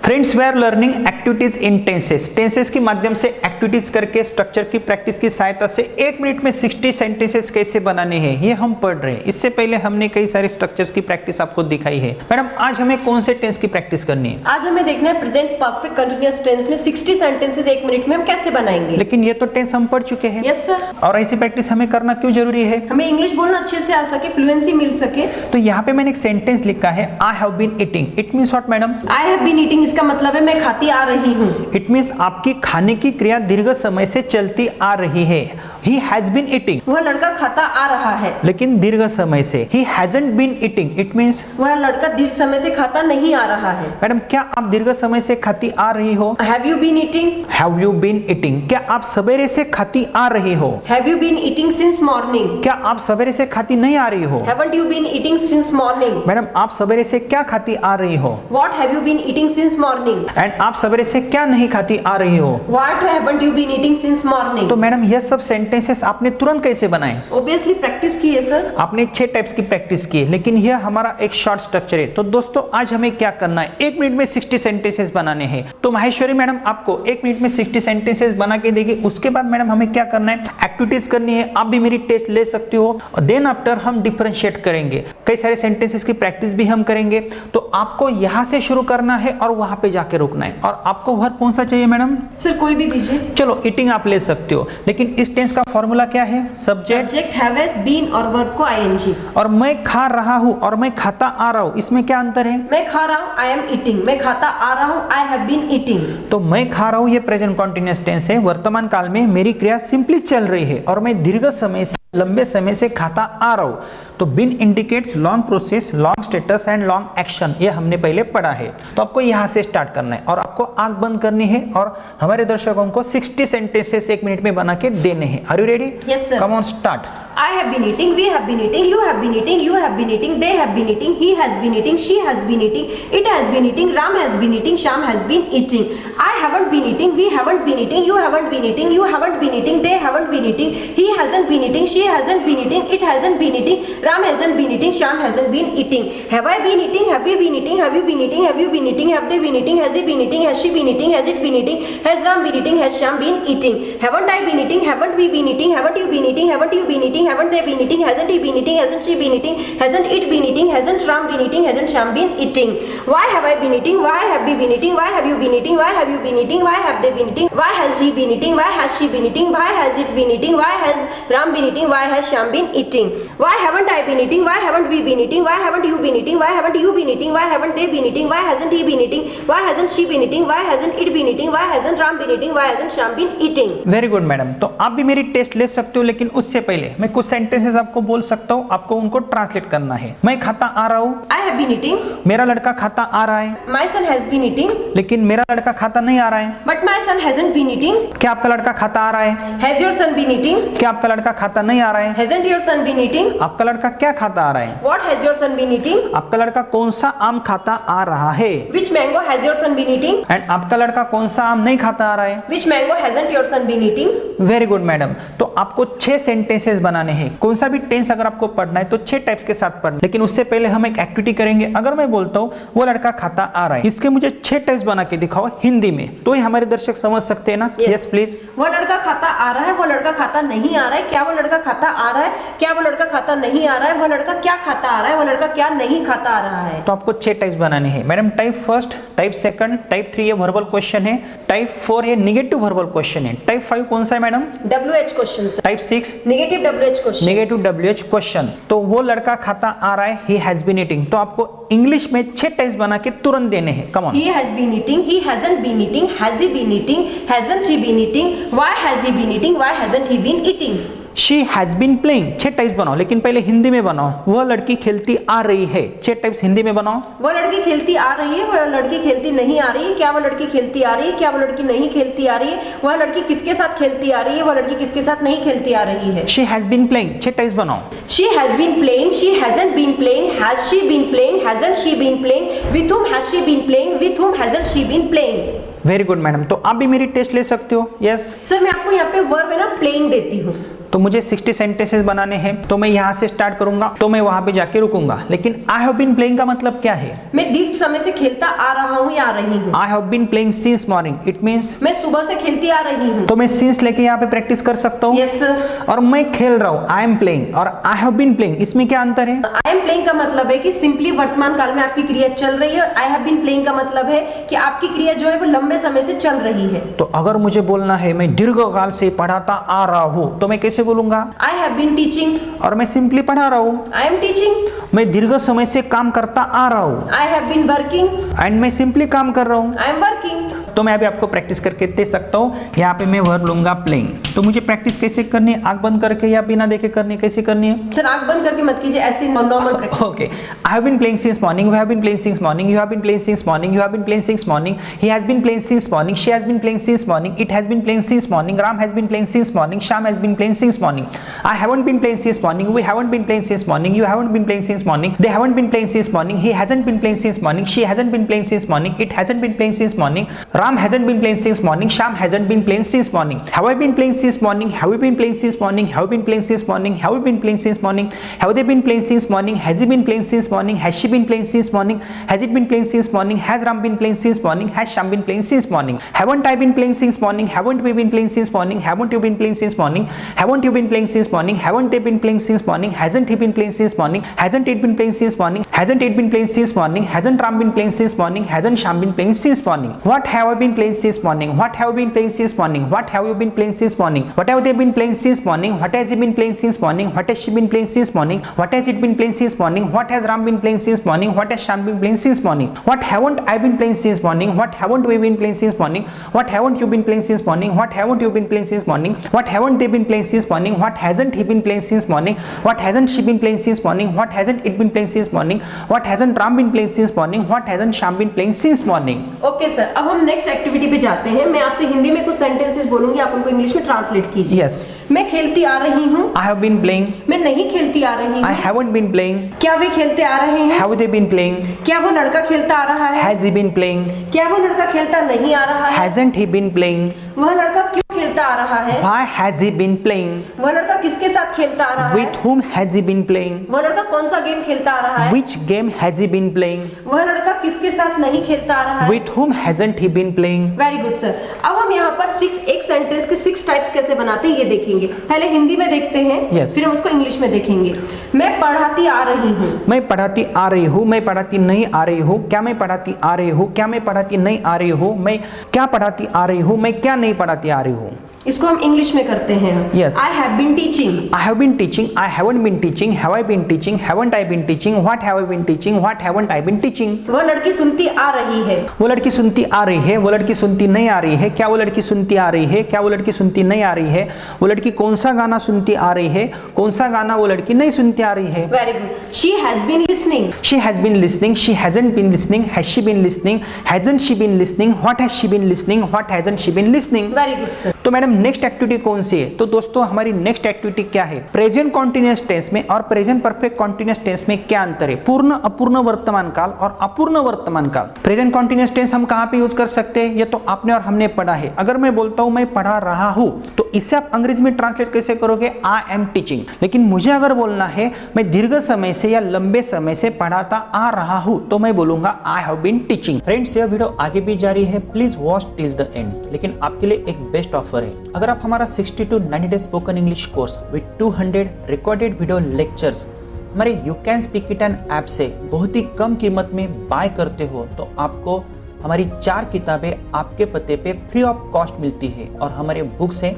Friends, we are learning activities in tenses. Tenses के माध्यम से एक्टिविटीज करके स्ट्रक्चर की प्रैक्टिस की सहायता से 1 मिनट में 60 सेंटेंसेस कैसे बनाने हैं ये हम पढ़ रहे हैं। इससे पहले हमने कई सारे स्ट्रक्चर्स की प्रैक्टिस आपको दिखाई है। मैडम, आज हमें कौन से टेंस की प्रैक्टिस करनी है? आज हमें देखना है प्रेजेंट परफेक्ट कंटीन्यूअस टेंस में 60 सेंटेंसेस 1 मिनट में हम कैसे बनाएंगे। लेकिन ये तो टेंस हम पढ़ चुके हैं। Yes sir. और ऐसी प्रैक्टिस हमें करना क्यों जरूरी है? हमें इंग्लिश बोलना अच्छे से आ सके, फ्लुएंसी मिल सके। तो यहाँ पे मैंने एक सेंटेंस लिखा है, I have been eating. It means what madam? I have been eating इसका मतलब है मैं खाती आ रही हूँ। इट मींस आपकी खाने की क्रिया दीर्घ समय से चलती आ रही है। He has been eating। वह लड़का खाता आ रहा है, लेकिन दीर्घ समय से। He hasn't been eating। It means वह लड़का दीर्घ समय से खाता नहीं आ रहा है। मैडम, क्या आप दीर्घ समय से खाती आ रही हो? Have you been eating? Have you been eating? क्या आप सवेरे से खाती आ रही हो? Have you been eating since morning? क्या आप सवेरे से खाती नहीं आ रही हो? Haven't you been eating since morning? Madam, आप सवेरे से क्या खाती आ रही हो? What have you been eating since morning? And आप सवेरे से क्या नहीं खाती आ रही हो? What haven't you been eating since morning? तो मैडम, यह सब सेंटेंसेस आपने तुरंत कैसे बनाए? Obviously प्रैक्टिस की है सर। आपने 6 टाइप्स की प्रैक्टिस की है, लेकिन यह हमारा एक शॉर्ट स्ट्रक्चर है। तो दोस्तों, आज हमें क्या करना है? 1 मिनट में 60 सेंटेंसेस बनाने हैं। तो माहेश्वरी मैडम आपको 1 मिनट में 60 सेंटेंसेस बना के देगी। उसके बाद मैडम हमें क्या करना है? एक्टिविटीज करनी है। आप भी मेरी टेस्ट ले सकते हो। और देन आफ्टर हम डिफरेंशिएट करेंगे, कई सारे सेंटेंसेस की प्रैक्टिस भी हम करेंगे। तो आपको यहाँ से शुरू करना है और वहां पे जाके रुकना है। और आपको वर्ब कौन सा चाहिए मैडम? सर कोई भी दीजिए। चलो, ईटिंग आप ले सकते हो, लेकिन इस टेंस का फॉर्मूला क्या है? सब्जेक्ट हैव हैज बीन और वर्ब को आईएनजी। और मैं खा रहा हूँ और मैं खाता आ रहा हूँ, इसमें क्या अंतर है? मैं खा रहा हूँ, आई एम ईटिंग। मैं खाता आ रहा हूँ, आई हैव बीन ईटिंग। तो मैं खा रहा हूँ ये प्रेजेंट कॉन्टिन्यूअस टेंस है। वर्तमान काल में मेरी क्रिया सिंपली चल रही है और मैं दीर्घ समय से, लंबे समय से खाता आ रहा हूँ। तो been indicates long process, long status and long action. ये हमने पहले पढ़ा है। तो आपको यहाँ से स्टार्ट करना है और आपको आंख बंद करनी है और हमारे दर्शकों को 60 सेंटेंसेस 1 मिनट में बना के देने हैं। Are you ready? Yes sir. Come on, start. I have been eating, we have been eating, you have been eating, you have been eating, they have been eating, he has been eating, she has been eating, it has been eating, Ram has been eating, Sham has been eating. I haven't been eating, we haven't been eating, you haven't been eating, you haven't been eating, they haven't been eating, he hasn't been eating, she hasn't been eating, it hasn't been eating, Ram hasn't been eating, Sham hasn't been eating. Have I been eating? Have we been eating? Have you been eating? Have you been eating? Have they been eating? Has he been eating? Has she been eating? Has it been eating? Has Ram been eating? Has Sham been eating? Haven't I been eating? Haven't we been eating? Haven't you been eating? Haven't you been eating? Haven't they been eating? Hasn't he been eating? Hasn't she been eating? Hasn't it been eating? Hasn't Ram been eating? Hasn't Sham been eating? Why have I been eating? Why have we been eating? Why have you been eating? Why have you been eating? Why have they been eating? Why has he been eating? Why has she been eating? Why has it been eating? Why has Ram been eating? Why has Sham been eating? Why haven't I been eating? Why haven't we been eating? Why haven't you been eating? Why haven't you been eating? Why haven't they been eating? Why hasn't he been eating? Why hasn't she been eating? Why hasn't it been eating? Why hasn't Ram been eating? Why hasn't Sham been eating? Very good madam. तो आप भी मेरी test ले सकते हो, लेकिन उससे पहले मैं कुछ सेंटेंसेस आपको बोल सकता हूँ, आपको उनको ट्रांसलेट करना है। मैं खाता आ रहा हूँ, I have been eating. मेरा लड़का खाता आ रहा है, My son has been eating. लेकिन मेरा लड़का खाता नहीं आ रहा है। But my son hasn't been eating. क्या आपका लड़का खाता आ रहा है? Has your son been eating? क्या आपका लड़का खाता नहीं आ रहा है? Hasn't your son been eating? आपका लड़का क्या खाता आ रहा है? What has your son been eating? आपका लड़का कौन सा आम खाता आ रहा है? Which mango has your son been eating? And आपका लड़का कौन सा आम नहीं खाता आ रहा है? Which mango hasn't your son been eating? Very good madam. तो आपको 6 सेंटेंसेस बनाने हैं। कौन सा भी टेंस अगर आपको पढ़ना है तो 6 टाइप्स के साथ पढ़ना। लेकिन उससे पहले हम एक एक्टिविटी करेंगे। अगर मैं बोलता हूँ वो लड़का खाता आ रहा है, इसके मुझे 6 टाइप्स बना के दिखाओ हिंदी में, तो ही हमारे दर्शक समझ सकते हैं ना? Yes please. वो लड़का खाता आ रहा है, वो लड़का खाता नहीं आ रहा है। क्या वो लड़का खाता आ रहा है? क्या वो लड़का खाता नहीं आ रहा है? वो लड़का क्या खाता आ रहा है? वो लड़का क्या नहीं खाता आ रहा है? तो आपको 6 टाइप्स बनाने हैं madam. Type first, type second, type 3 ये वर्बल क्वेश्चन है, टाइप 4 ये निगेटिव वर्बल क्वेश्चन है, टाइप 5 कौन सा है madam? WH question. Type 6 negative WH question. Negative WH question. तो वो लड़का खाता आ रहा है, ही हैज बीन ईटिंग। तो आपको इंग्लिश में 6 टाइप्स बना के तुरंत देने हैं। Come on. He has been eating, he hasn't been eating, has he been eating, hasn't he been eating, why has he been eating, why hasn't he been eating? She has been playing। 6 types बनाओ, लेकिन पहले हिंदी में बनाओ। वह लड़की खेलती आ रही है। 6 टाइप्स हिंदी में बनाओ। वो लड़की खेलती आ रही है, वह लड़की खेलती नहीं आ रही है। क्या वो लड़की खेलती आ रही है? क्या वो लड़की नहीं खेलती आ रही है? वह लड़की किसके साथ खेलती आ रही है? वह लड़की किसके साथ नहीं खेलती आ रही है? She has been playing। 6 types बनाओ। She has been playing, she hasn't been playing, has she been playing, hasn't she been playing, with whom has she been playing, with whom hasn't she been playing? Very good madam. तो आप भी मेरी test ले सकते हो। Yes sir मैं आपको यहाँ पे वर्ब है ना प्लेइंग देती हूँ। तो मुझे 60 सेंटेंसेस बनाने हैं, तो मैं यहाँ से स्टार्ट करूंगा, तो मैं वहां पे जाके रुकूंगा। लेकिन आई हैव बीन प्लेइंग का मतलब क्या है? मैं दीर्घ समय से खेलता आ रहा हूँ या आ रही हूँ। I have been playing since morning, it means मैं सुबह से खेलती आ रही हूँ। तो मैं सिंस लेके यहाँ पे प्रैक्टिस कर सकता हूँ। Yes sir. और मैं खेल रहा हूँ, आई एम प्लेइंग, और आई हैव बीन प्लेइंग, इसमें क्या अंतर है? आई एम प्लेइंग का मतलब है कि सिंपली वर्तमान काल में आपकी क्रिया चल रही है, और आई हैव बीन प्लेइंग का मतलब है कि आपकी क्रिया जो है वो लंबे समय से चल रही है। तो अगर मुझे बोलना है मैं दीर्घ काल से पढ़ाता आ रहा हूँ, तो मैं कैसे बोलूंगा? I have been teaching. और मैं सिंपली पढ़ा रहा हूँ। I am teaching. मैं दीर्घ समय से काम करता आ रहा हूँ। I have been working. And मैं सिंपली काम कर रहा हूँ। I am working. तो मैं अभी आपको प्रैक्टिस करके दे सकता हूँ। यहाँ पे मैं वर्ब लूंगा प्लेइंग। तो मुझे प्रैक्टिस कैसे करनी है? आंख बंद करके या बिना देखे करनी है? कैसे करनी है? सर आंख बंद करके मत कीजिए, ऐसे normal practice. Okay. I have been playing since morning. We have been playing since morning. You have been playing since morning. You have been playing since morning. He has been playing since morning. She has been playing since morning. It has been playing since morning. Ram has been playing since morning. Sham has been playing since morning. I haven't been playing since morning. We haven't been playing since morning. You haven't been playing since morning. They haven't been playing since morning. He hasn't been playing since morning. She hasn't been playing since morning. It hasn't been playing since morning. Ram hasn't been playing since morning. Sham hasn't been playing since morning. Have I been playing since morning? Have you been playing since morning? Have you been playing since morning? Have you been playing since morning? Have they been playing since morning? Has he been playing since morning? Has she been playing since morning? Has it been playing since morning? Has Ram been playing since morning? Has Sham been playing since morning? Haven't I been playing since morning? Haven't we been playing since morning? Haven't you been playing since morning? Haven't you been playing since morning? Haven't they been playing since morning? Hasn't he been playing since morning? Hasn't it been playing since morning? Hasn't it been playing since morning? Hasn't Ram been playing since morning? Hasn't Sham been playing since morning? What have I been playing since morning? What have you been playing since morning? What have you been playing since morning? What have they been playing since morning? What has he been playing since morning? What has she been playing since morning? What has it been playing since morning? What has Ram been playing since morning? What has Sham been playing since morning? What haven't I been playing since morning? What haven't we been playing since morning? What haven't you been playing since morning? What haven't you been playing since morning? What haven't they been playing since morning? What hasn't he been playing since morning? What hasn't she been playing since morning? What hasn't it been playing since morning? What hasn't Ram been playing since morning? What hasn't Sham been playing since morning? Okay sir, अब हम next activity पे जाते हैं। मैं आपसे हिंदी में कुछ sentences बोलूंगी, आप उनको इंग्लिश में ट्रांसलेट कीजिए। Yes. मैं खेलती आ रही हूँ। I have been playing. मैं नहीं खेलती आ रही I हूँ। haven't been playing. क्या वे खेलते आ रहे हैं? Have they been playing? क्या वो लड़का खेलता आ रहा है? Has he been playing? क्या वो लड़का खेलता नहीं आ रहा है? Hasn't he been playing? वह लड़का क्यों खेलता आ रहा है? Why has he been playing? वह लड़का किसके साथ खेलता आ रहा है? With whom has he been playing? वह लड़का कौन सा गेम खेलता आ रहा है? Which game has he been playing? वह लड़का किसके साथ नहीं खेलता आ रहा है? With whom hasn't he been playing? Very good sir. अब हम यहाँ पर एक सेंटेंस के 6 टाइप्स कैसे बनाते हैं ये देखेंगे। पहले हिंदी में देखते हैं, Yes. फिर हम उसको इंग्लिश में देखेंगे। मैं पढ़ाती आ रही हूँ। मैं पढ़ाती आ रही हूँ। मैं पढ़ाती नहीं आ रही हूँ। क्या मैं पढ़ाती आ रही हूँ? क्या मैं पढ़ाती नहीं आ रही हूँ? मैं क्या पढ़ाती आ रही हूँ? मैं क्या नहीं पढ़ाती आ रही हूँ? इसको हम इंग्लिश में करते हैं। Yes. I have been teaching. I have been teaching. I haven't been teaching. Have I been teaching? Haven't I been teaching? What have I been teaching? What haven't I been teaching? वह लड़की सुनती आ रही है। वो लड़की सुनती आ रही है। वो लड़की सुनती नहीं आ रही है। क्या वो लड़की सुनती आ रही है? क्या वो लड़की सुनती नहीं आ रही है? वो लड़की कौन सा गाना सुनती आ रही है? कौन सा गाना वो लड़की नहीं सुनती आ रही है? Very good. She has been listening. She has been listening. She hasn't been listening. Has she been listening? Hasn't she been listening? What has she been listening? What hasn't she been listening? Very good sir. तो madam next activity कौन सी है? तो दोस्तों हमारी next activity क्या है? Present continuous tense में और प्रेजेंट परफेक्ट कॉन्टिन्यूअस टेंस में क्या अंतर है? पूर्ण अपूर्ण वर्तमान काल और अपूर्ण वर्तमान काल। प्रेजेंट कॉन्टिन्यूअस टेंस हम कहां पे यूज कर सकते हैं? ये तो आपने और हमने पढ़ा है। अगर मैं बोलता हूं मैं पढ़ा रहा हूं, तो इसे आप अंग्रेजी में ट्रांसलेट कैसे करोगे? आई एम टीचिंग। लेकिन मुझे अगर बोलना है मैं दीर्घ समय से या लंबे समय से पढ़ाता आ रहा हूं, तो मैं बोलूंगा I have been teaching. Friends, यह वीडियो आगे भी जारी है, please watch till the end. लेकिन आपके लिए एक बेस्ट ऑफर है। अगर आप हमारा 60 to 90 days spoken English course with 200 recorded video lectures हमारे You can speak it an app से बहुत ही कम कीमत में बाय करते हो, तो आपको हमारी 4 किताबें आपके पते पे फ्री ऑफ कॉस्ट मिलती है। और हमारे बुक्स हैं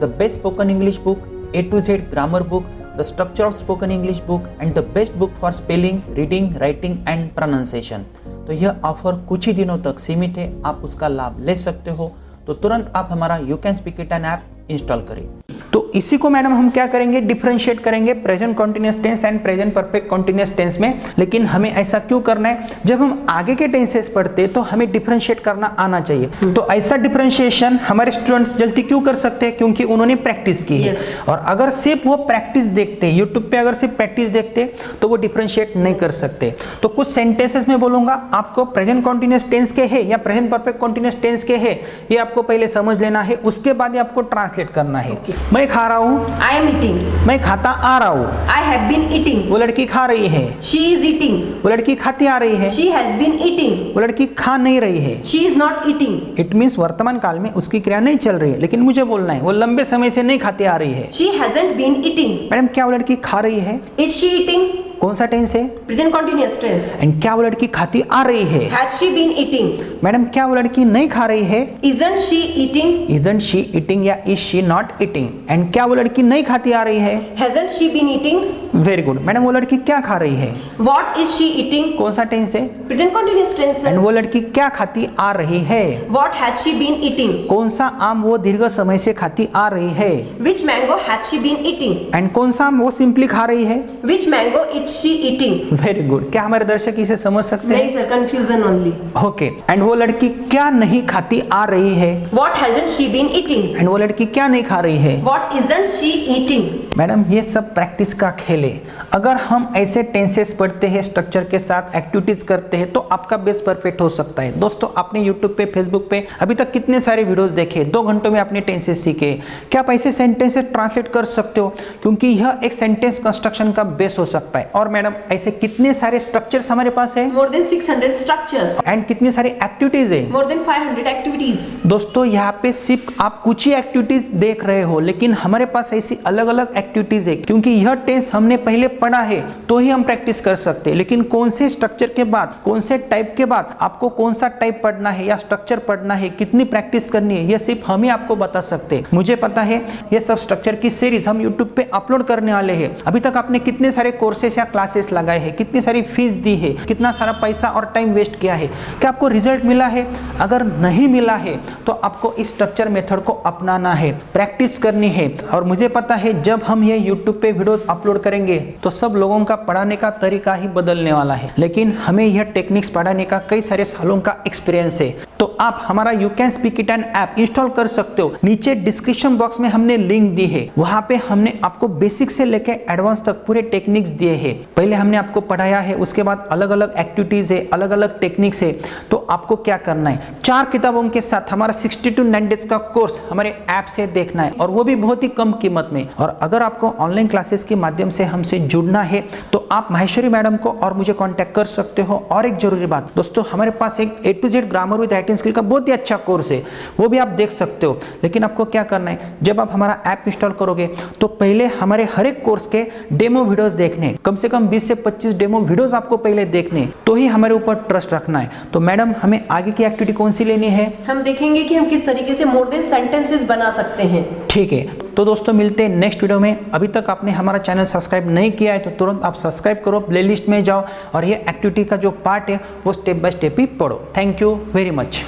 the best spoken English book, A to Z grammar book, the structure of spoken English book and the best book for spelling, reading, writing and pronunciation. तो यह ऑफर कुछ ही दिनों तक सीमित है, आप उसका लाभ ले सकते हो। तो तुरंत आप हमारा you can speak it an app install करें। तो इसी को मैडम हम क्या करेंगे? डिफरेंशिएट करेंगे present continuous tense and present perfect continuous tense में। लेकिन हमें ऐसा क्यों करना है? जब हम आगे के टेंसेस पढ़ते हैं तो हमें डिफरेंशिएट करना आना चाहिए। तो ऐसा डिफरेंशिएशन हमारे स्टूडेंट्स जल्दी क्यों कर सकते हैं? क्योंकि उन्होंने प्रैक्टिस की है। और अगर सिर्फ वो प्रैक्टिस देखते हैं, यूट्यूब पे अगर सिर्फ प्रैक्टिस देखते तो वो डिफरेंशिएट नहीं कर सकते। तो कुछ सेंटेंसेस में बोलूंगा, आपको प्रेजेंट कॉन्टिन्यूअस टेंस के है या प्रेजेंट परफेक्ट कॉन्टिन्यूअस टेंस के है, ये आपको पहले समझ लेना है, उसके बाद ही आपको ट्रांसलेट करना है। मैं खा खा रहा हूँ, I am eating. मैं खाता आ रहा हूँ, I have been eating. वो लड़की खा रही है, She is eating. वो लड़की खाती आ रही है, She has been eating. वो लड़की खा नहीं रही है। She is not eating. It means वर्तमान काल में उसकी क्रिया नहीं चल रही है, लेकिन मुझे बोलना है वो लंबे समय से नहीं खाती आ रही है। She hasn't been eating. Madam क्या वो लड़की खा रही है? Is she eating? कौन सा टेंस है? Present continuous tense. एंड क्या वो लड़की खाती आ रही है? Has she been eating? Madam क्या वो लड़की नहीं खा रही है? Isn't she eating? Isn't she eating या is she not eating? And क्या वो लड़की नहीं खाती आ रही है? Hasn't she been eating? Very good. Madam वो लड़की क्या खा रही है? What is she eating? कौन सा टेंस है? Present continuous tense. एंड वो लड़की क्या खाती आ रही है? What has she been eating? कौन सा आम वो दीर्घ समय से खाती आ रही है? Which mango has she been eating? And कौन सा आम वो सिंपली खा रही है? Which mango is she eating? Very good. क्या हमारे दर्शक इसे समझ सकते नहीं हैं? Sir, confusion only. Okay. And वो लड़की क्या नहीं खाती आ रही है? What hasn't she been eating? And वो लड़की क्या नहीं खा रही है? What isn't she eating? Madam ये सब प्रैक्टिस का खेल है। अगर हम ऐसे टेंसेस पढ़ते हैं, स्ट्रक्चर के साथ एक्टिविटीज करते हैं, तो आपका बेस परफेक्ट हो सकता है। दोस्तों आपने यूट्यूब पे, फेसबुक पे अभी तक कितने सारे वीडियोस देखे, 2 घंटों में आपने टेंसेस सीखे। क्या आप ऐसे सेंटेंसेस ट्रांसलेट कर सकते हो? क्योंकि यह एक सेंटेंस कंस्ट्रक्शन का बेस हो सकता है। और मैडम ऐसे कितने सारे स्ट्रक्चर्स हमारे पास है? More than 600 structures. एंड कितनी सारी एक्टिविटीज है? More than 500 activities. दोस्तों यहाँ पे सिर्फ आप कुछ ही एक्टिविटीज देख रहे हो, लेकिन हमारे पास ऐसी अलग अलग एक्टिविटीज है। क्योंकि यह टेंस हमने पहले पढ़ा है तो ही हम प्रैक्टिस कर सकते हैं, लेकिन कौन से स्ट्रक्चर के बाद, कौन से टाइप के बाद आपको कौन सा टाइप पढ़ना है या स्ट्रक्चर पढ़ना है, कितनी प्रैक्टिस करनी है, यह सिर्फ हम ही आपको बता सकते हैं। मुझे पता है ये सब स्ट्रक्चर की सीरीज हम यूट्यूब पे अपलोड करने वाले हैं। अभी तक आपने कितने सारे कोर्सेस या क्लासेस लगाए हैं, कितनी सारी फीस दी है, कितना सारा पैसा और टाइम वेस्ट किया है, क्या आपको रिजल्ट मिला है? अगर नहीं मिला है तो आपको इस स्ट्रक्चर मेथड को अपनाना है, प्रैक्टिस करनी है। और मुझे पता है जब हम ये यूट्यूब पे वीडियोस अपलोड करेंगे तो सब लोगों का पढ़ाने का तरीका ही बदलने वाला है, लेकिन हमें यह टेक्निक्स पढ़ाने का कई सारे सालों का एक्सपीरियंस है। तो आप हमारा you can speak it and app install कर सकते हो। नीचे डिस्क्रिप्शन बॉक्स में हमने लिंक दी है, वहां पे हमने आपको बेसिक से लेकर एडवांस तक पूरे टेक्निक्स दिए हैं। पहले हमने आपको पढ़ाया है, उसके बाद अलग अलग एक्टिविटीज है, अलग अलग टेक्निक्स है। तो आपको क्या करना है, 4 किताबों के साथ हमारा 60 to 90 डेज का कोर्स हमारे ऐप से देखना है, और वो भी बहुत ही कम कीमत में। और अगर आपको ऑनलाइन क्लासेस के माध्यम से हमसे जुड़ना है तो आप माहेश्वरी मैडम को और मुझे कांटेक्ट कर सकते हो। और एक जरूरी बात दोस्तों, हमारे पास एक A to Z grammar with writing skill का बहुत ही अच्छा कोर्स है, वो भी आप देख सकते हो। लेकिन आपको क्या करना है, जब आप हमारा ऐप इंस्टॉल करोगे तो पहले हमारे हर एक कोर्स के डेमो वीडियोस देखने, कम से कम 20 से 25 डेमो वीडियोस आपको पहले देखने, तो ही हमारे ऊपर ट्रस्ट रखना है। तो मैडम हमें आगे की एक्टिविटी कौन सी लेनी है? हम देखेंगे कि हम किस तरीके से मोर देन सेंटेंसेस बना सकते हैं। ठीक है, तो दोस्तों मिलते हैं नेक्स्ट वीडियो में। अभी तक आपने हमारा चैनल सब्सक्राइब नहीं किया है तो तुरंत आप सब्सक्राइब करो, प्लेलिस्ट में जाओ और ये एक्टिविटी का जो पार्ट है वो स्टेप बाय स्टेप ही पढ़ो। Thank you very much.